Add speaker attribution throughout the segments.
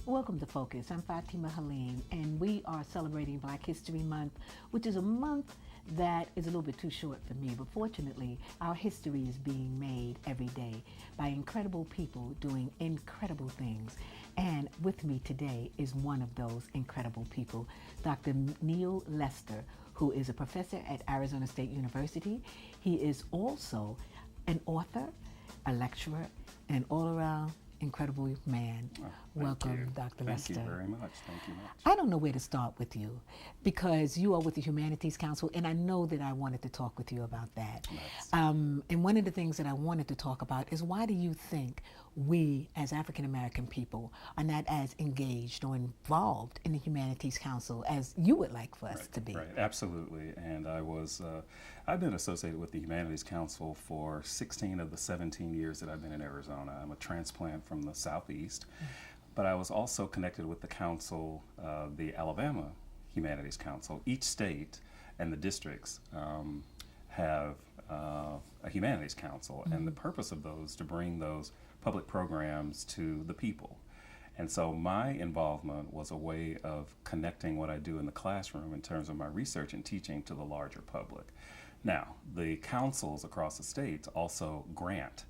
Speaker 1: Welcome to Focus. I'm Fatima Halim, and we are celebrating Black History Month, which is a month that is a little bit too short for me, but fortunately, our history is being made every day by incredible people doing incredible things. And with me today is one of those incredible people, Dr. Neil Nestor, who is a professor at Arizona State University. He is also an author, a lecturer, and all-around incredible man.
Speaker 2: Oh,
Speaker 1: Welcome, Dr. Nestor.
Speaker 2: Thank you very much. Thank you much.
Speaker 1: I don't know where to start with you because you are with the Humanities Council, and I know that I wanted to talk with you about that. And one of the things that I wanted to talk about is, why do you think we as African American people are not as engaged or involved in the Humanities Council as you would like for us to be?
Speaker 2: Right, absolutely. And I've been associated with the Humanities Council for 16 of the 17 years that I've been in Arizona. I'm a transplant from the Southeast, but I was also connected with the council, the Alabama Humanities Council. Each state and the districts have a Humanities Council, and the purpose of those is to bring those public programs to the people. And so my involvement was a way of connecting what I do in the classroom in terms of my research and teaching to the larger public. Now, the councils across the states also grant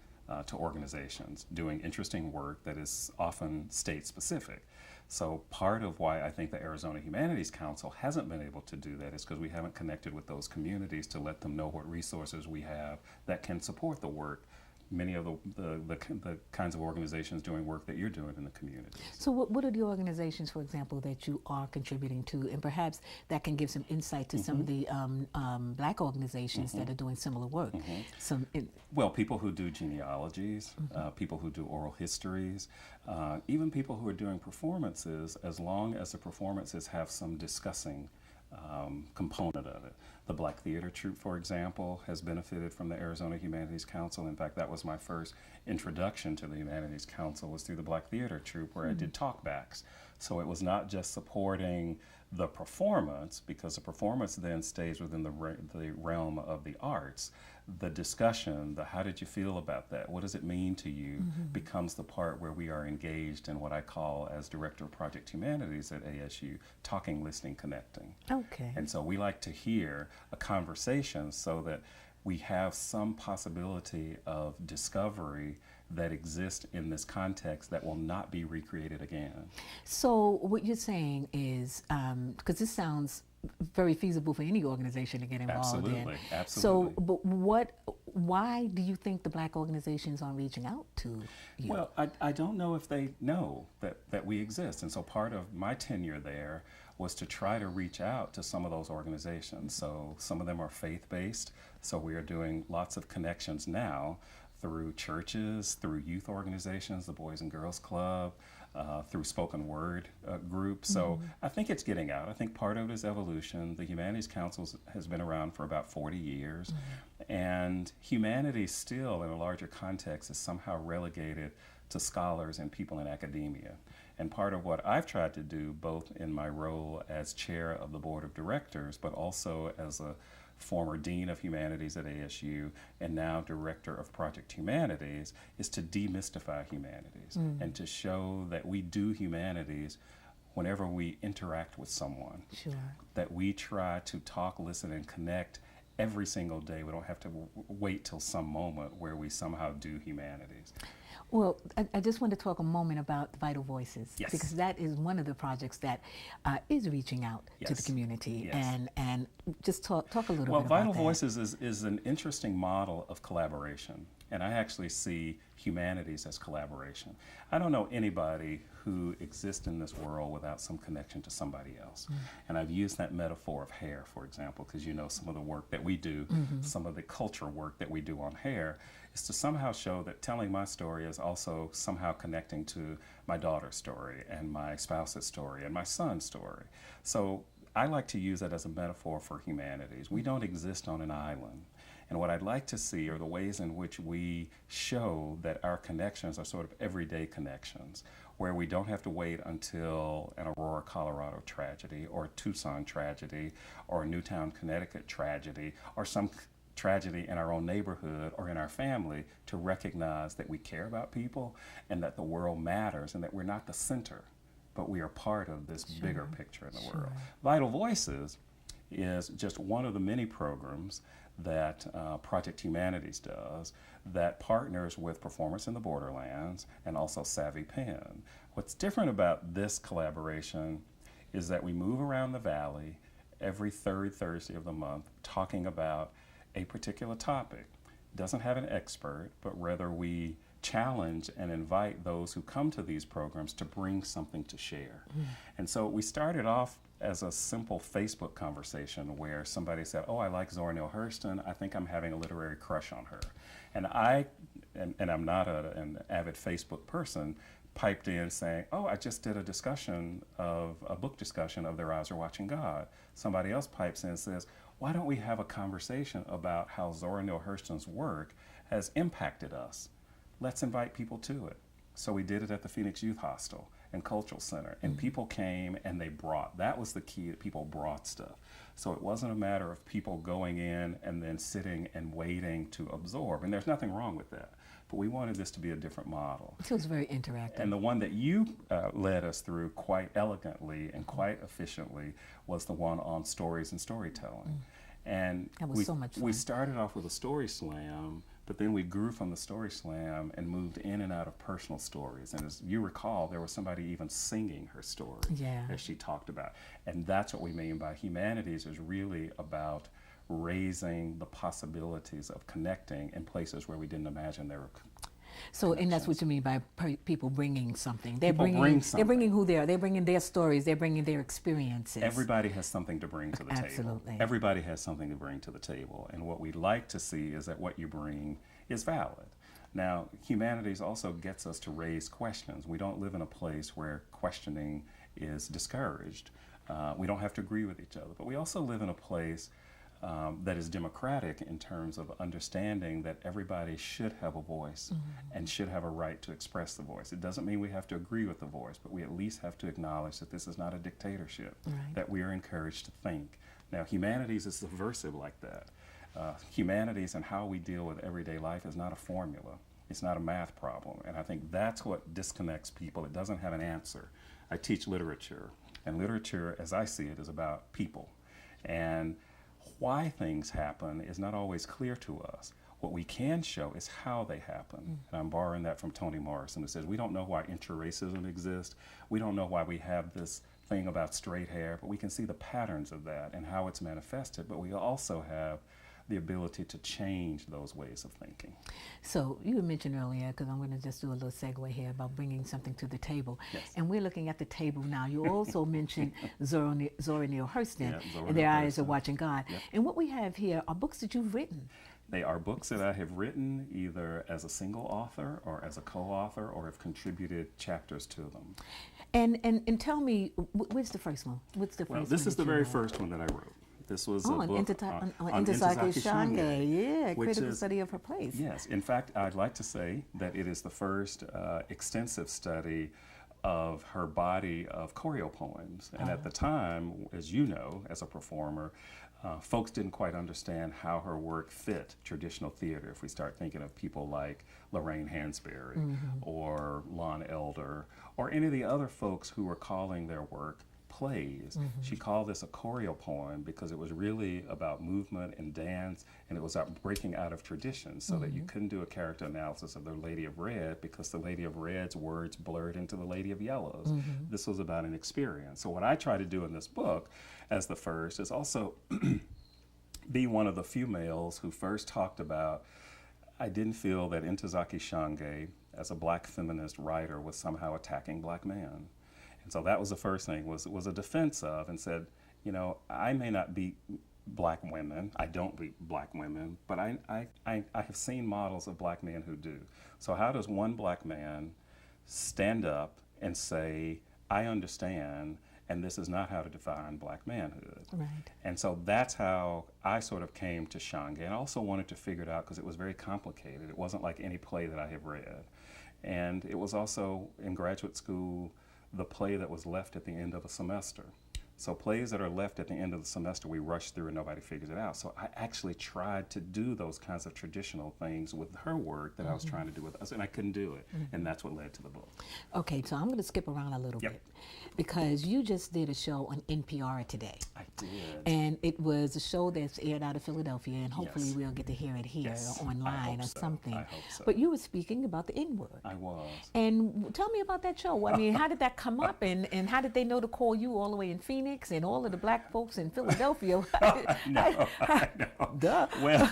Speaker 2: to organizations doing interesting work that is often state specific. So part of why I think the Arizona Humanities Council hasn't been able to do that is because we haven't connected with those communities to let them know what resources we have that can support the work. Many of the kinds of organizations doing work that you're doing in the community.
Speaker 1: So what are the organizations, for example, that you are contributing to, and perhaps that can give some insight to some of the Black organizations that are doing similar work?
Speaker 2: Well, people who do genealogies, people who do oral histories, even people who are doing performances, as long as the performances have some discussing component of it. The Black Theater Troupe, for example, has benefited from the Arizona Humanities Council. In fact, that was my first introduction to the Humanities Council, was through the Black Theater Troupe, where I did talkbacks. So it was not just supporting the performance, because the performance then stays within the realm of the arts. The discussion, the how did you feel about that, what does it mean to you, becomes the part where we are engaged in what I call, as Director of Project Humanities at ASU, talking, listening, connecting.
Speaker 1: Okay.
Speaker 2: And so we like to hear a conversation so that we have some possibility of discovery that exists in this context that will not be recreated again.
Speaker 1: So what you're saying is, because this sounds very feasible for any organization to get involved in.
Speaker 2: Absolutely.
Speaker 1: So, but why do you think the Black organizations aren't reaching out to you?
Speaker 2: Well, I don't know if they know that we exist. And so part of my tenure there was to try to reach out to some of those organizations. So some of them are faith-based. So we are doing lots of connections now through churches, through youth organizations, the Boys and Girls Club, through spoken word groups. So I think it's getting out. I think part of it is evolution. The Humanities Council has been around for about 40 years. And humanities still, in a larger context, is somehow relegated to scholars and people in academia. And part of what I've tried to do, both in my role as chair of the board of directors, but also as a former Dean of Humanities at ASU, and now Director of Project Humanities, is to demystify humanities and to show that we do humanities whenever we interact with someone.
Speaker 1: Sure.
Speaker 2: That we try to talk, listen, and connect every single day. We don't have to wait till some moment where we somehow do humanities.
Speaker 1: Well, I just want to talk a moment about Vital Voices, because that is one of the projects that is reaching out to the community, and just talk a little bit about that.
Speaker 2: Well, Vital Voices is an interesting model of collaboration, and I actually see humanities as collaboration. I don't know anybody who exists in this world without some connection to somebody else. And I've used that metaphor of hair, for example, because you know some of the work that we do, some of the culture work that we do on hair, is to somehow show that telling my story is also somehow connecting to my daughter's story and my spouse's story and my son's story. So I like to use that as a metaphor for humanities. We don't exist on an island. And what I'd like to see are the ways in which we show that our connections are sort of everyday connections, where we don't have to wait until an Aurora, Colorado tragedy, or a Tucson tragedy, or a Newtown, Connecticut tragedy, or some tragedy in our own neighborhood or in our family to recognize that we care about people and that the world matters and that we're not the center, but we are part of this bigger picture in the
Speaker 1: Sure.
Speaker 2: world. Vital Voices is just one of the many programs that Project Humanities does that partners with Performance in the Borderlands and also Savvy Pen. What's different about this collaboration is that we move around the Valley every third Thursday of the month talking about a particular topic. It doesn't have an expert, but rather we challenge and invite those who come to these programs to bring something to share. And so we started off as a simple Facebook conversation where somebody said, oh, I like Zora Neale Hurston. I think I'm having a literary crush on her. And I'm not an avid Facebook person, piped in saying, oh, I just did a discussion of a book discussion of Their Eyes Are Watching God. Somebody else pipes in and says, why don't we have a conversation about how Zora Neale Hurston's work has impacted us? Let's invite people to it. So we did it at the Phoenix Youth Hostel and Cultural Center, and people came and they brought. That was the key, that people brought stuff. So it wasn't a matter of people going in and then sitting and waiting to absorb, and there's nothing wrong with that. But we wanted this to be a different model.
Speaker 1: It was very interactive.
Speaker 2: And the one that you led us through quite elegantly and quite efficiently was the one on stories and storytelling. And
Speaker 1: that was so much fun.
Speaker 2: We started off with a story slam, but then we grew from the story slam and moved in and out of personal stories. And as you recall, there was somebody even singing her story as she talked about. And that's what we mean by Humanities, is really about raising the possibilities of connecting in places where we didn't imagine there were.
Speaker 1: So, and that's what you mean by people bringing something. They're
Speaker 2: People
Speaker 1: bringing
Speaker 2: something.
Speaker 1: They're bringing who they are. They're bringing their stories. They're bringing their experiences.
Speaker 2: Everybody has something to bring to the table.
Speaker 1: Absolutely.
Speaker 2: Everybody has something to bring to the table. And what we'd like to see is that what you bring is valid. Now, Humanities also gets us to raise questions. We don't live in a place where questioning is discouraged. We don't have to agree with each other. But we also live in a place that is democratic in terms of understanding that everybody should have a voice and should have a right to express the voice. It doesn't mean we have to agree with the voice, but we at least have to acknowledge that this is not a dictatorship, that we are encouraged to think. Now, Humanities is subversive like that. Humanities and how we deal with everyday life is not a formula. It's not a math problem. And I think that's what disconnects people. It doesn't have an answer. I teach literature, and literature, as I see it, is about people. And why things happen is not always clear to us. What we can show is how they happen. And I'm borrowing that from Toni Morrison, who says, we don't know why inter-racism exists. We don't know why we have this thing about straight hair, but we can see the patterns of that and how it's manifested. But we also have the ability to change those ways of thinking.
Speaker 1: So you mentioned earlier, because I'm going to just do a little segue here about bringing something to the table.
Speaker 2: Yes.
Speaker 1: And we're looking at the table now. You also mentioned Zora Neale Hurston,
Speaker 2: Zora
Speaker 1: and Their
Speaker 2: Neale
Speaker 1: Eyes Are
Speaker 2: Hurston.
Speaker 1: Watching God.
Speaker 2: Yep.
Speaker 1: And what we have here are books that you've written.
Speaker 2: They are books that I have written either as a single author or as a co-author, or have contributed chapters to them.
Speaker 1: And tell me, where's the first one? What's the first one?
Speaker 2: Well, this is the
Speaker 1: that you
Speaker 2: very
Speaker 1: wrote?
Speaker 2: first one that I wrote. This was a
Speaker 1: on
Speaker 2: book
Speaker 1: on
Speaker 2: on
Speaker 1: Ntozake
Speaker 2: Ntozake
Speaker 1: Shange. Yeah,
Speaker 2: which
Speaker 1: critical
Speaker 2: is-
Speaker 1: study of her place.
Speaker 2: Yes, in fact, I'd like to say that it is the first extensive study of her body of choreo poems. And at the time, as you know, as a performer, folks didn't quite understand how her work fit traditional theater. If we start thinking of people like Lorraine Hansberry or Lon Elder, or any of the other folks who were calling their work plays. She called this a choreo poem because it was really about movement and dance, and it was about breaking out of tradition, so that you couldn't do a character analysis of the Lady of Red because the Lady of Red's words blurred into the Lady of Yellow's. This was about an experience. So what I try to do in this book as the first is also be one of the few males who first talked about, I didn't feel that Ntozake Shange, as a black feminist writer, was somehow attacking black men. And so that was the first thing, was a defense of, and said, you know, I may not beat black women, I don't beat black women, but I have seen models of black men who do. So how does one black man stand up and say, I understand, and this is not how to define black manhood?
Speaker 1: Right.
Speaker 2: And so that's how I sort of came to Shange, and I also wanted to figure it out because it was very complicated. It wasn't like any play that I have read. And it was also, in graduate school, the play that was left at the end of a semester. So plays that are left at the end of the semester, we rush through and nobody figures it out. So I actually tried to do those kinds of traditional things with her work that I was trying to do with us, and I couldn't do it. And that's what led to the book.
Speaker 1: Okay, so I'm going to skip around a little bit because you just did a show on NPR today.
Speaker 2: I did.
Speaker 1: And it was a show that's aired out of Philadelphia, and hopefully we'll get to hear it here online or something.
Speaker 2: I hope so.
Speaker 1: But you were speaking about the N-word.
Speaker 2: I was.
Speaker 1: And tell me about that show. I mean, how did that come up, and how did they know to call you all the way in Phoenix and all of the black folks in Philadelphia?
Speaker 2: No.
Speaker 1: Duh.
Speaker 2: Well,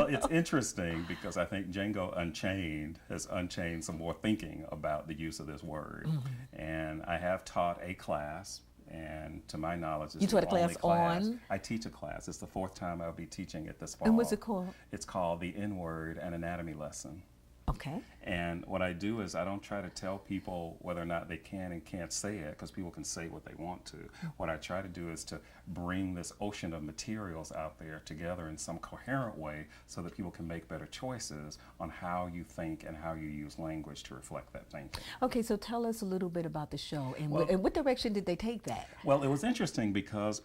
Speaker 2: it's interesting because I think Django Unchained has unchained some more thinking about the use of this word. And I have taught a class, and to my knowledge, it's
Speaker 1: You taught a
Speaker 2: the only
Speaker 1: class on?
Speaker 2: I teach a class. It's the 4th time I'll be teaching it this fall.
Speaker 1: And what's it called?
Speaker 2: It's called the N-Word, an Anatomy Lesson.
Speaker 1: Okay.
Speaker 2: And what I do is I don't try to tell people whether or not they can and can't say it, because people can say what they want to. What I try to do is to bring this ocean of materials out there together in some coherent way so that people can make better choices on how you think and how you use language to reflect that thinking.
Speaker 1: Okay, so tell us a little bit about the show, and,
Speaker 2: Well,
Speaker 1: and what direction did they take that?
Speaker 2: Well, it was interesting because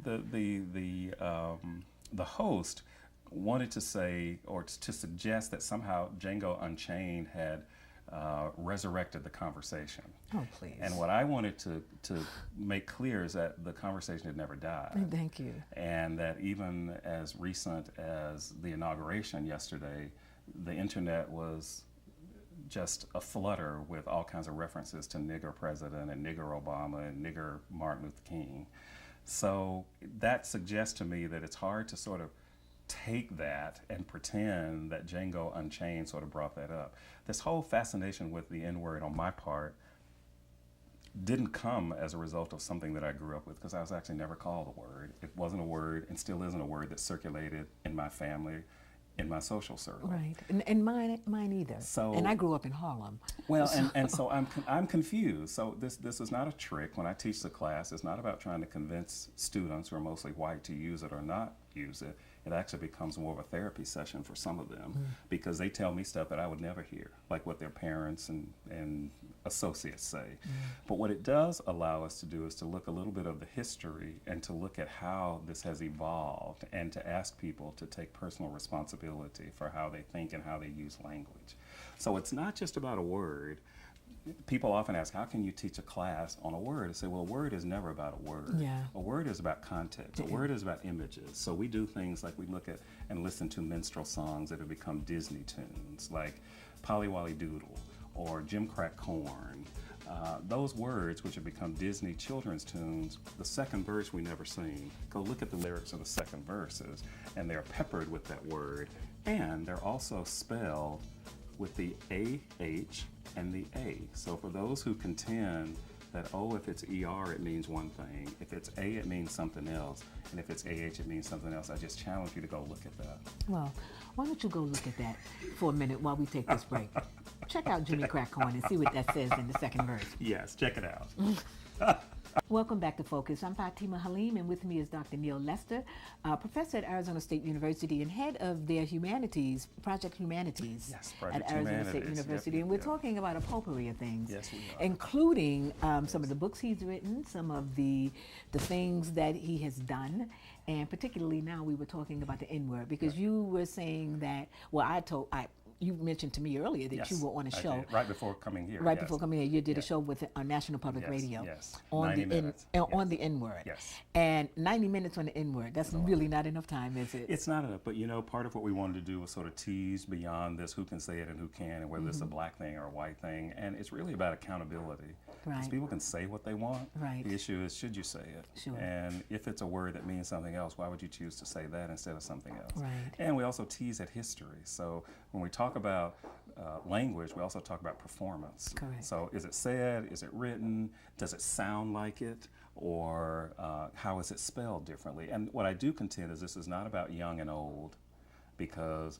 Speaker 2: the host wanted to say, or to suggest, that somehow Django Unchained had resurrected the conversation.
Speaker 1: Oh, please.
Speaker 2: And what I wanted to make clear is that the conversation had never died.
Speaker 1: Thank you.
Speaker 2: And that even as recent as the inauguration yesterday, the internet was just a flutter with all kinds of references to nigger president and nigger Obama and nigger Martin Luther King. So that suggests to me that it's hard to sort of take that and pretend that Django Unchained sort of brought that up. This whole fascination with the N-word on my part didn't come as a result of something that I grew up with, because I was actually never called a word. It wasn't a word, and still isn't a word, that circulated in my family, in my social circle.
Speaker 1: Right, and mine either.
Speaker 2: So,
Speaker 1: and I grew up in Harlem.
Speaker 2: Well, and so I'm confused. So this is not a trick. When I teach the class, it's not about trying to convince students who are mostly white to use it or not use it. It actually becomes more of a therapy session for some of them, because they tell me stuff that I would never hear, like what their parents and associates say. But what it does allow us to do is to look a little bit of the history and to look at how this has evolved, and to ask people to take personal responsibility for how they think and how they use language. So it's not just about a word. People often ask, how can you teach a class on a word? I say, well, a word is never about a word.
Speaker 1: Yeah.
Speaker 2: A word is about context. A word is about images. So we do things like we look at and listen to minstrel songs that have become Disney tunes, like Polly Wolly Doodle or Jim Crack Corn. Those words, which have become Disney children's tunes, the second verse we never sing. Go look at the lyrics of the second verses, and they're peppered with that word, and they're also spelled with the A-H and the A. So for those who contend that, oh, if it's ER, it means one thing, if it's A, it means something else, and if it's AH, it means something else, I just challenge you to go look at that.
Speaker 1: Well, why don't you go look at that for a minute while we take this break? Check out Jimmy Crack Corn and see what that says in the second verse.
Speaker 2: Yes, check it out.
Speaker 1: Welcome back to Focus. I'm Fatima Halim, and with me is Dr. Neil Nestor, professor at Arizona State University and head of their Humanities, Project Humanities
Speaker 2: Project
Speaker 1: at Arizona
Speaker 2: Humanities.
Speaker 1: State University. And we're talking about a potpourri of things,
Speaker 2: Yes, we are.
Speaker 1: including some of the books he's written, some of the things that he has done, and particularly now we were talking about the N-word, because you were saying that, you mentioned to me earlier that you were on a show.
Speaker 2: I did, right before coming here.
Speaker 1: Right before coming here, you did a show with National Public Radio.
Speaker 2: Yes.
Speaker 1: On
Speaker 2: 90
Speaker 1: the
Speaker 2: minutes.
Speaker 1: on the N-word.
Speaker 2: Yes.
Speaker 1: And 90 minutes on the N-word. That's really not enough time, is it?
Speaker 2: It's not enough, but part of what we wanted to do was sort of tease beyond this, who can say it and who can, and whether it's a black thing or a white thing. And it's really about accountability. Because
Speaker 1: Right.
Speaker 2: people can say what they want.
Speaker 1: Right.
Speaker 2: The issue is, should you say it?
Speaker 1: Sure.
Speaker 2: And if it's a word that means something else, why would you choose to say that instead of something else?
Speaker 1: Right.
Speaker 2: And we also tease at history. So when we talk about language, we also talk about performance.
Speaker 1: Correct.
Speaker 2: So is it said? Is it written? Does it sound like it? Or how is it spelled differently? And what I do contend is this is not about young and old, because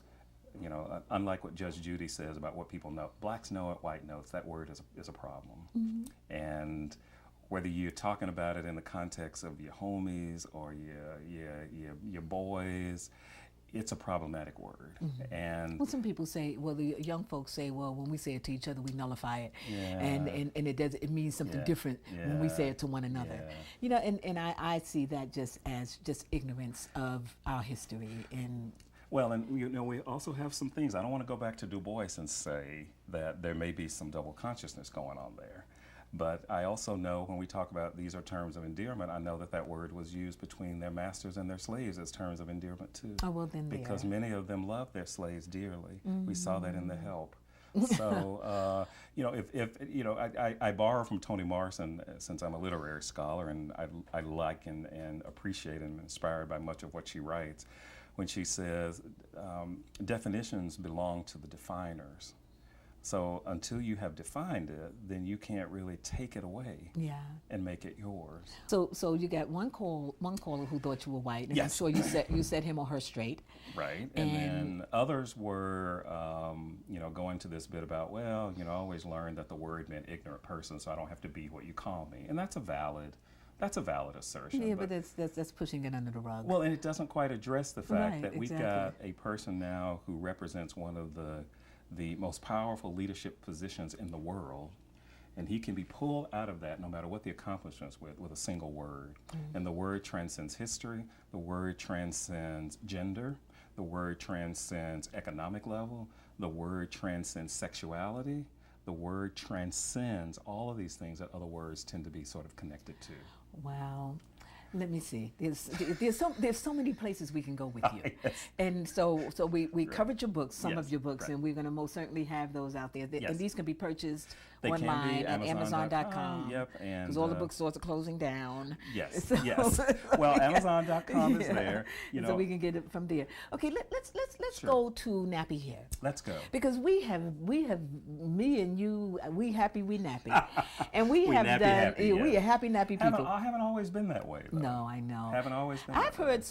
Speaker 2: unlike what Judge Judy says about what people know, blacks know it, white knows. That word is a problem. And whether you're talking about it in the context of your homies or your boys, it's a problematic word. And
Speaker 1: Well, some people say, well, the young folks say, well, when we say it to each other, we nullify it, and it means something different when we say it to one another. You know, and I see that just as just ignorance of our history. And
Speaker 2: well, and you know, we also have some things. I don't want to go back to Du Bois and say that there may be some double consciousness going on there. But I also know when we talk about these are terms of endearment, I know that that word was used between their masters and their slaves as terms of endearment too.
Speaker 1: oh, well, then
Speaker 2: Because
Speaker 1: there.
Speaker 2: many of them loved their slaves dearly. We saw that in The Help. So, you know, if you know, I borrow from Toni Morrison since I'm a literary scholar, and I like and appreciate and am inspired by much of what she writes, when she says definitions belong to the definers. So until you have defined it, then you can't really take it away and make it yours.
Speaker 1: So you got one caller who thought you were white, and
Speaker 2: Yes.
Speaker 1: I'm sure you set him or her straight.
Speaker 2: Right, and then others were, you know, going to this bit about, well, you know, I always learned that the word meant ignorant person, so I don't have to be what you call me, and that's a valid assertion.
Speaker 1: Yeah, but that's pushing it under the rug.
Speaker 2: Well, and it doesn't quite address the fact
Speaker 1: Right,
Speaker 2: that we've got a person now who represents one of the most powerful leadership positions in the world, and he can be pulled out of that no matter what the accomplishments with a single word. And the word transcends history, the word transcends gender, the word transcends economic level, the word transcends sexuality, the word transcends all of these things that other words tend to be sort of connected to.
Speaker 1: Wow. Let me see. There's so many places we can go with you,
Speaker 2: Yes.
Speaker 1: and so we covered your books, some of your books,
Speaker 2: right.
Speaker 1: and we're going to most certainly have those out there.
Speaker 2: Yes.
Speaker 1: And these can be purchased
Speaker 2: They can be
Speaker 1: online at Amazon.com.
Speaker 2: Yep, and
Speaker 1: because all the bookstores are closing down.
Speaker 2: Yes,
Speaker 1: So-
Speaker 2: yes. Well, Amazon.com is there. You know,
Speaker 1: so we can get it from there. Okay, let's
Speaker 2: Sure.
Speaker 1: go to nappy hair.
Speaker 2: Let's go.
Speaker 1: Because we have me and you, we happy, we nappy, and we
Speaker 2: We
Speaker 1: have
Speaker 2: nappy
Speaker 1: done.
Speaker 2: happy,
Speaker 1: We
Speaker 2: yeah.
Speaker 1: are happy nappy people.
Speaker 2: I haven't always been that way, though.
Speaker 1: No, I know.
Speaker 2: Haven't always been
Speaker 1: I've
Speaker 2: that way.
Speaker 1: heard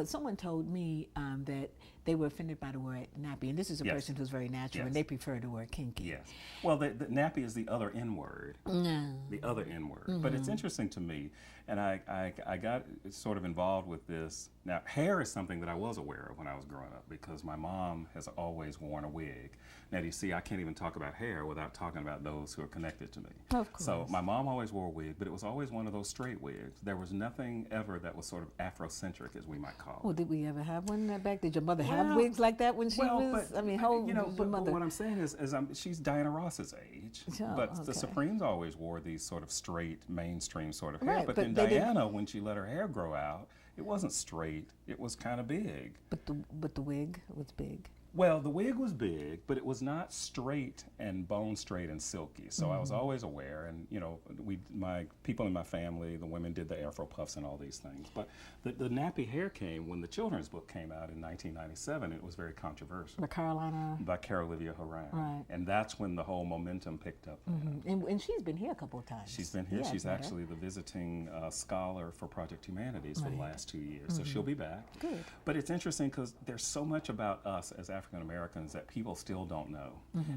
Speaker 1: someone told me that they were offended by the word nappy, and this is a
Speaker 2: Yes.
Speaker 1: person who's very natural, and
Speaker 2: Yes.
Speaker 1: they prefer the word kinky.
Speaker 2: Yes. Well, the nappy is the other N word.
Speaker 1: No.
Speaker 2: The other N word. But it's interesting to me, and I got sort of involved with this. Now, hair is something that I was aware of when I was growing up because my mom has always worn a wig. Now, you see, I can't even talk about hair without talking about those who are connected to me.
Speaker 1: Of course.
Speaker 2: So my mom always wore a wig, but it was always one of those straight wigs. There was nothing ever that was sort of Afrocentric, as we might call it.
Speaker 1: Well, did we ever have one back? Did your mother have
Speaker 2: Well,
Speaker 1: wigs like that when she was?
Speaker 2: but,
Speaker 1: I mean, how old
Speaker 2: you know,
Speaker 1: was your
Speaker 2: but
Speaker 1: mother?
Speaker 2: what I'm saying is she's Diana Ross's age.
Speaker 1: Oh,
Speaker 2: but the
Speaker 1: okay.
Speaker 2: Supremes always wore these sort of straight, mainstream sort of hair.
Speaker 1: Right,
Speaker 2: but
Speaker 1: but
Speaker 2: then
Speaker 1: they didn't-
Speaker 2: Diana, when she let her hair grow out, it wasn't straight. It was kind of big.
Speaker 1: But the wig was big.
Speaker 2: Well, the wig was big, but it was not straight and bone straight and silky. So I was always aware, and you know, my people in my family, the women did the Afro puffs and all these things. But the nappy hair came when the children's book came out in 1997. It was very controversial
Speaker 1: The Carolina.
Speaker 2: by Carol Olivia Horan,
Speaker 1: Right.
Speaker 2: and that's when the whole momentum picked up.
Speaker 1: And she's been here a couple of times.
Speaker 2: She's been here.
Speaker 1: Yeah,
Speaker 2: She's
Speaker 1: I've met her.
Speaker 2: actually the visiting scholar for Project Humanities for the
Speaker 1: Right.
Speaker 2: last 2 years. So she'll be back.
Speaker 1: Good.
Speaker 2: But it's interesting because there's so much about us as African Americans that people still don't know.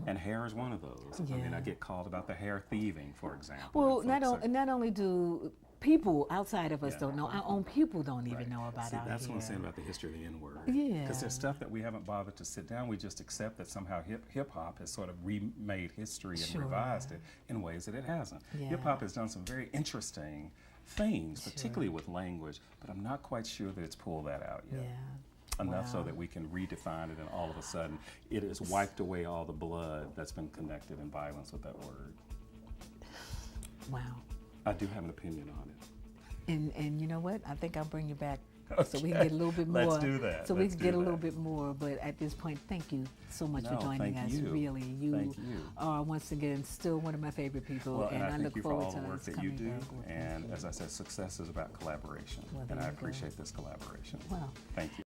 Speaker 2: And hair is one of those. I mean,
Speaker 1: Yeah.
Speaker 2: I get called about the hair thieving, for example.
Speaker 1: Well,
Speaker 2: and
Speaker 1: not
Speaker 2: folks
Speaker 1: not only do people outside of us
Speaker 2: Yeah.
Speaker 1: don't know, our own people don't even
Speaker 2: Right.
Speaker 1: know about
Speaker 2: See,
Speaker 1: our
Speaker 2: that's what I'm
Speaker 1: hair.
Speaker 2: saying about the history of the N-word.
Speaker 1: Yeah.
Speaker 2: Because there's stuff that we haven't bothered to sit down. We just accept that somehow hip-hop has sort of remade history and
Speaker 1: Sure.
Speaker 2: revised it in ways that it hasn't.
Speaker 1: Yeah.
Speaker 2: Hip-hop has done some very interesting things, particularly with language, but I'm not quite sure that it's pulled that out yet.
Speaker 1: Yeah.
Speaker 2: Enough so
Speaker 1: Wow.
Speaker 2: that we can redefine it, and all of a sudden it has wiped away all the blood that's been connected in violence with that word.
Speaker 1: Wow.
Speaker 2: I do have an opinion on it.
Speaker 1: And you know what? I think I'll bring you back so we can
Speaker 2: Okay.
Speaker 1: get a little bit more.
Speaker 2: Let's do that.
Speaker 1: So we
Speaker 2: Let's
Speaker 1: can
Speaker 2: do
Speaker 1: get a little
Speaker 2: that.
Speaker 1: bit more. But at this point, thank you so much for
Speaker 2: No,
Speaker 1: joining
Speaker 2: thank
Speaker 1: us.
Speaker 2: you.
Speaker 1: Really,
Speaker 2: Thank you.
Speaker 1: are once again still one of my favorite people,
Speaker 2: Well,
Speaker 1: and
Speaker 2: I
Speaker 1: I
Speaker 2: thank
Speaker 1: look
Speaker 2: you for
Speaker 1: forward
Speaker 2: all
Speaker 1: to
Speaker 2: the work
Speaker 1: us
Speaker 2: that you
Speaker 1: coming
Speaker 2: do.
Speaker 1: back with
Speaker 2: And
Speaker 1: you.
Speaker 2: as I said, success is about collaboration.
Speaker 1: Well,
Speaker 2: And
Speaker 1: there
Speaker 2: I
Speaker 1: you go.
Speaker 2: appreciate this collaboration.
Speaker 1: Well,
Speaker 2: Thank you.